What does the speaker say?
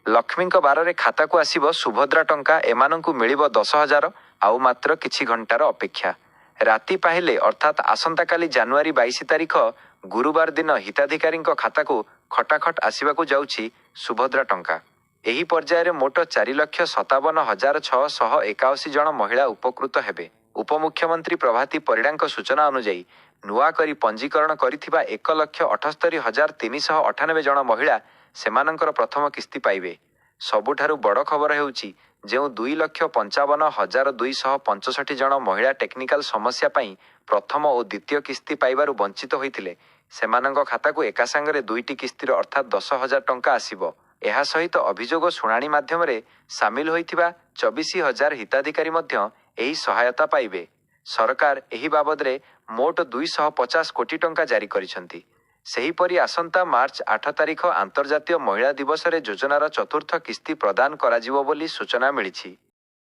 ଲକ୍ଷ୍ମୀଙ୍କ ବାରରେ ଖାତାକୁ ଆସିବ ସୁଭଦ୍ରା ଟଙ୍କା। ଏମାନଙ୍କୁ ମିଳିବ 10,000। ଆଉ ମାତ୍ର କିଛି ଘଣ୍ଟାର ଅପେକ୍ଷା। ରାତି ପାହିଲେ ଅର୍ଥାତ୍ ଆସନ୍ତାକାଲି ଜାନୁଆରୀ 22 ତାରିଖ ଗୁରୁବାର ଦିନ ହିତାଧିକାରୀଙ୍କ ଖାତାକୁ ଖଟାଖଟ ଆସିବାକୁ ଯାଉଛି ସୁଭଦ୍ରା ଟଙ୍କା। ଏହି ପର୍ଯ୍ୟାୟରେ ମୋଟ 4,57,681 ଜଣ ମହିଳା ଉପକୃତ ହେବେ। ଉପମୁଖ୍ୟମନ୍ତ୍ରୀ ପ୍ରଭାତୀ ପରିଡ଼ାଙ୍କ ସୂଚନା ଅନୁଯାୟୀ ନୂଆ କରି ପଞ୍ଜୀକରଣ କରିଥିବା 1,78,398 ଜଣ ମହିଳା ସେମାନଙ୍କର ପ୍ରଥମ କିସ୍ତି ପାଇବେ। ସବୁଠାରୁ ବଡ଼ ଖବର ହେଉଛି ଯେଉଁ 2,55,265 ଜଣ ମହିଳା ଟେକ୍ନିକାଲ ସମସ୍ୟା ପାଇଁ ପ୍ରଥମ ଓ ଦ୍ୱିତୀୟ କିସ୍ତି ପାଇବାରୁ ବଞ୍ଚିତ ହୋଇଥିଲେ ସେମାନଙ୍କ ଖାତାକୁ ଏକାସାଙ୍ଗରେ ଦୁଇଟି କିସ୍ତିର ଅର୍ଥାତ୍ 10,000 ଟଙ୍କା ଆସିବ। ଏହା ସହିତ ଅଭିଯୋଗ ଶୁଣାଣି ମାଧ୍ୟମରେ ସାମିଲ ହୋଇଥିବା 24,000 ହିତାଧିକାରୀ ମଧ୍ୟ ଏହି ସହାୟତା ପାଇବେ। ସରକାର ଏହି ବାବଦରେ ମୋଟ 250 କୋଟି ଟଙ୍କା ଜାରି କରିଛନ୍ତି। ସେହିପରି ଆସନ୍ତା ମାର୍ଚ୍ଚ 8 ତାରିଖ ଆନ୍ତର୍ଜାତୀୟ ମହିଳା ଦିବସରେ ଯୋଜନାର ଚତୁର୍ଥ କିସ୍ତି ପ୍ରଦାନ କରାଯିବ ବୋଲି ସୂଚନା ମିଳିଛି।